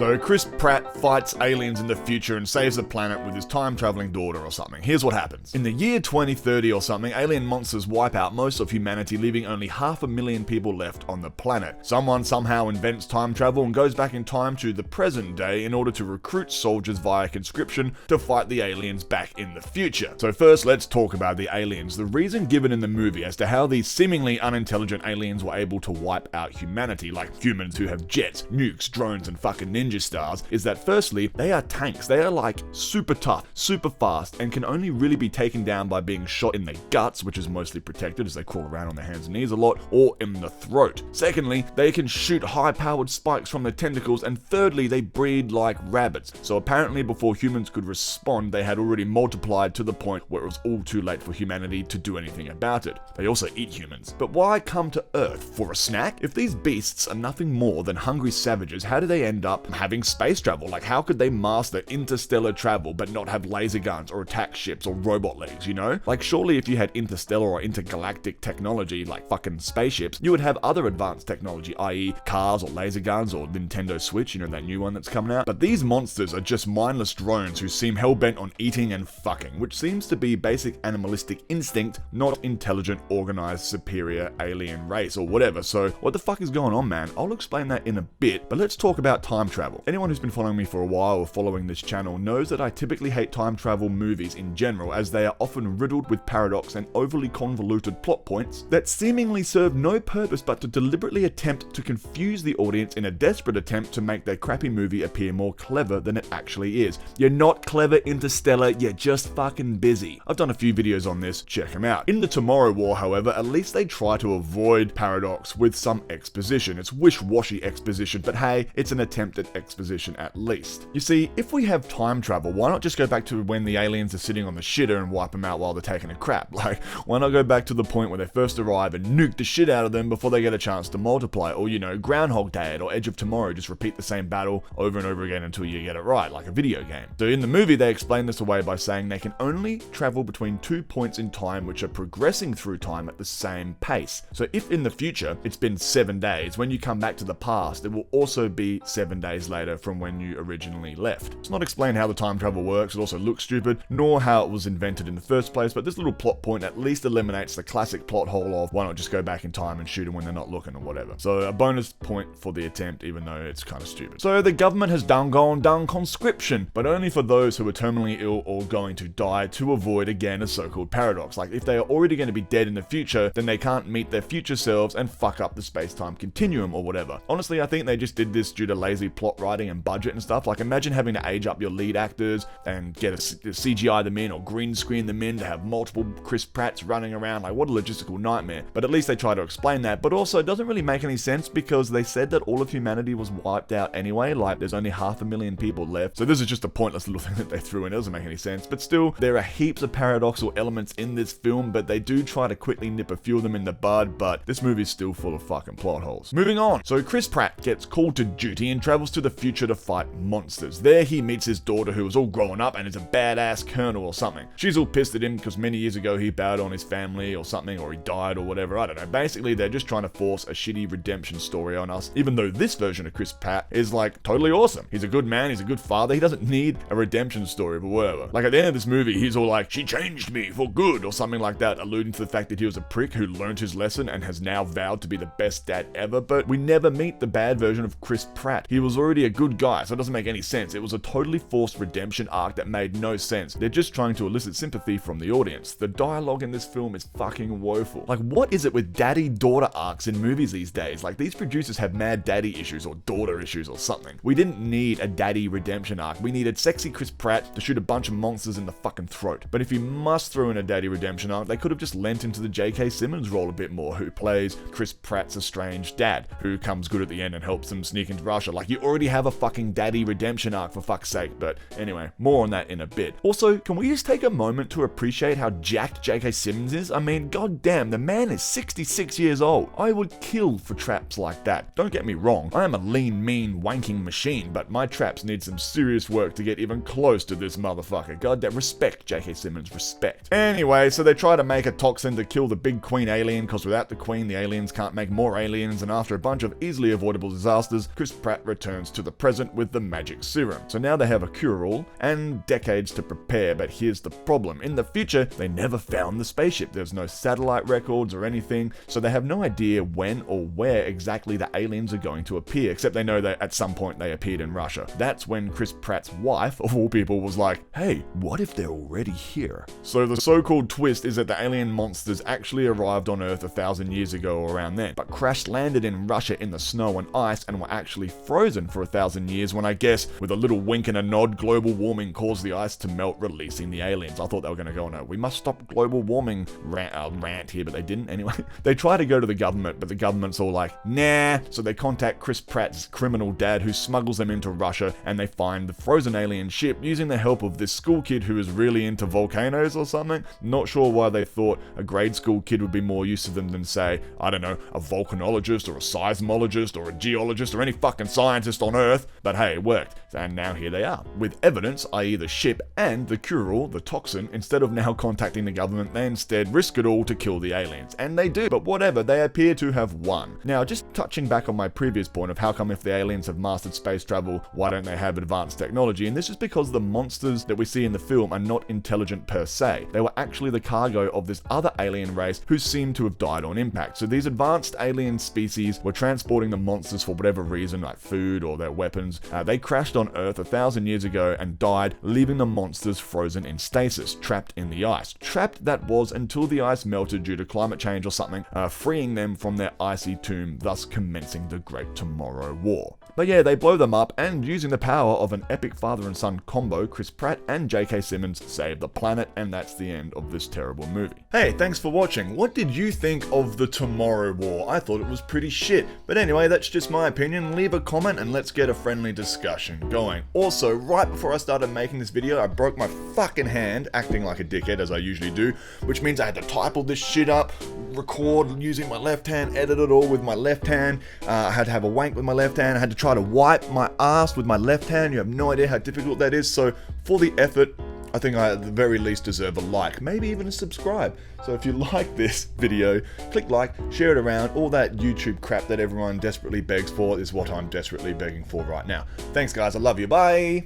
So Chris Pratt fights aliens in the future and saves the planet with his time-traveling daughter or something. Here's what happens. In the year 2030 or something, alien monsters wipe out most of humanity, leaving only 500,000 people left on the planet. Someone somehow invents time travel and goes back in time to the present day in order to recruit soldiers via conscription to fight the aliens back in the future. So first, let's talk about the aliens. The reason given in the movie as to how these seemingly unintelligent aliens were able to wipe out humanity, like humans who have jets, nukes, drones, and fucking ninja stars, is that firstly, they are tanks. They are like super tough, super fast, and can only really be taken down by being shot in the guts, which is mostly protected as they crawl around on their hands and knees a lot, or in the throat. Secondly, they can shoot high-powered spikes from their tentacles, and thirdly, they breed like rabbits. So apparently before humans could respond, they had already multiplied to the point where it was all too late for humanity to do anything about it. They also eat humans. But why come to Earth? For a snack? If these beasts are nothing more than hungry savages, how do they end up having space travel? Like, how could they master interstellar travel but not have laser guns or attack ships or robot legs, you know? Like, surely if you had interstellar or intergalactic technology, like fucking spaceships, you would have other advanced technology, i.e. cars or laser guns or Nintendo Switch, you know, that new one that's coming out. But these monsters are just mindless drones who seem hell-bent on eating and fucking, which seems to be basic animalistic instinct, not intelligent, organized, superior alien race or whatever. So what the fuck is going on, man? I'll explain that in a bit, but let's talk about time travel. Anyone who's been following me for a while or following this channel knows that I typically hate time travel movies in general, as they are often riddled with paradox and overly convoluted plot points that seemingly serve no purpose but to deliberately attempt to confuse the audience in a desperate attempt to make their crappy movie appear more clever than it actually is. You're not clever, Interstellar, you're just fucking busy. I've done a few videos on this, check them out. In The Tomorrow War, however, at least they try to avoid paradox with some exposition. It's wish-washy exposition, but hey, it's an attempt at exposition at least. You see, if we have time travel, why not just go back to when the aliens are sitting on the shitter and wipe them out while they're taking a crap? Like, why not go back to the point where they first arrive and nuke the shit out of them before they get a chance to multiply? Or, you know, Groundhog Day it or Edge of Tomorrow, just repeat the same battle over and over again until you get it right, like a video game. So in the movie, they explain this away by saying they can only travel between 2 points in time which are progressing through time at the same pace. So if in the future it's been 7 days, when you come back to the past, it will also be 7 days later from when you originally left. It's not explained how the time travel works, it also looks stupid, nor how it was invented in the first place, but this little plot point at least eliminates the classic plot hole of why not just go back in time and shoot them when they're not looking or whatever. So a bonus point for the attempt, even though it's kind of stupid. So the government has done conscription, but only for those who are terminally ill or going to die, to avoid again a so-called paradox. Like, if they are already going to be dead in the future, then they can't meet their future selves and fuck up the space-time continuum or whatever. Honestly, I think they just did this due to lazy plot writing and budget and stuff. Like, imagine having to age up your lead actors and get a CGI them in or green screen them in to have multiple Chris Pratts running around. Like, what a logistical nightmare. But at least they try to explain that. But also, it doesn't really make any sense because they said that all of humanity was wiped out anyway. Like, there's only 500,000 people left. So this is just a pointless little thing that they threw in. It doesn't make any sense. But still, there are heaps of paradoxical elements in this film, but they do try to quickly nip a few of them in the bud, but this movie's still full of fucking plot holes. Moving on. So Chris Pratt gets called to duty and travels to the future to fight monsters. There he meets his daughter, who is all grown up and is a badass colonel or something. She's all pissed at him because many years ago he bowed on his family or something, or he died or whatever, I don't know. Basically, they're just trying to force a shitty redemption story on us, even though this version of Chris Pratt is like totally awesome. He's a good man, he's a good father, he doesn't need a redemption story, but whatever. Like, at the end of this movie, he's all like, she changed me for good or something like that, alluding to the fact that he was a prick who learned his lesson and has now vowed to be the best dad ever. But we never meet the bad version of Chris Pratt. He was already a good guy, so it doesn't make any sense. It was a totally forced redemption arc that made no sense. They're just trying to elicit sympathy from the audience. The dialogue in this film is fucking woeful. Like, what is it with daddy-daughter arcs in movies these days? Like, these producers have mad daddy issues or daughter issues or something. We didn't need a daddy redemption arc. We needed sexy Chris Pratt to shoot a bunch of monsters in the fucking throat. But if you must throw in a daddy redemption arc, they could have just lent into the J.K. Simmons role a bit more, who plays Chris Pratt's estranged dad, who comes good at the end and helps them sneak into Russia. Like, you already have a fucking daddy redemption arc, for fuck's sake. But anyway, more on that in a bit. Also, can we just take a moment to appreciate how jacked J.K. Simmons is? I mean, goddamn, the man is 66 years old. I would kill for traps like that. Don't get me wrong, I am a lean, mean, wanking machine, but my traps need some serious work to get even close to this motherfucker. Goddamn, respect, J.K. Simmons, respect. Anyway, so they try to make a toxin to kill the big queen alien, because without the queen, the aliens can't make more aliens, and after a bunch of easily avoidable disasters, Chris Pratt returns to the present with the magic serum. So now they have a cure-all and decades to prepare, but here's the problem. In the future, they never found the spaceship. There's no satellite records or anything, so they have no idea when or where exactly the aliens are going to appear, except they know that at some point they appeared in Russia. That's when Chris Pratt's wife, of all people, was like, hey, what if they're already here? So the so-called twist is that the alien monsters actually arrived on Earth 1,000 years ago or around then, but crash landed in Russia in the snow and ice and were actually frozen for 1,000 years when, I guess, with a little wink and a nod, global warming caused the ice to melt, releasing the aliens. I thought they were going to go on a we must stop global warming rant here, but they didn't anyway. They try to go to the government, but the government's all like, nah. So they contact Chris Pratt's criminal dad, who smuggles them into Russia, and they find the frozen alien ship using the help of this school kid who is really into volcanoes or something. Not sure why they thought a grade school kid would be more use to them than, say, I don't know, a volcanologist or a seismologist or a geologist or any fucking scientist on Earth. But hey, it worked. And now here they are. With evidence, i.e. the ship and the cure-all, the toxin, instead of now contacting the government, they instead risk it all to kill the aliens. And they do, but whatever, they appear to have won. Now, just touching back on my previous point of how come if the aliens have mastered space travel, why don't they have advanced technology? And this is because the monsters that we see in the film are not intelligent per se. They were actually the cargo of this other alien race who seemed to have died on impact. So these advanced alien species were transporting the monsters for whatever reason, like food or their weapons. They crashed on Earth 1,000 years ago and died, leaving the monsters frozen in stasis, trapped in the ice. Trapped that was until the ice melted due to climate change or something, freeing them from their icy tomb, thus commencing the Great Tomorrow War. But yeah, they blow them up, and using the power of an epic father and son combo, Chris Pratt and J.K. Simmons save the planet, and that's the end of this terrible movie. Hey, thanks for watching. What did you think of the Tomorrow War? I thought it was pretty shit. But anyway, that's just my opinion. Leave a comment and let's get a friendly discussion going. Also, right before I started making this video, I broke my fucking hand, acting like a dickhead as I usually do, which means I had to type all this shit up, record using my left hand, edit it all with my left hand. I had to have a wank with my left hand. I had to try to wipe my ass with my left hand. You have no idea how difficult that is. So for the effort, I think I at the very least deserve a like, maybe even a subscribe. So if you like this video, click like, share it around. All that YouTube crap that everyone desperately begs for is what I'm desperately begging for right now. Thanks guys, I love you, bye!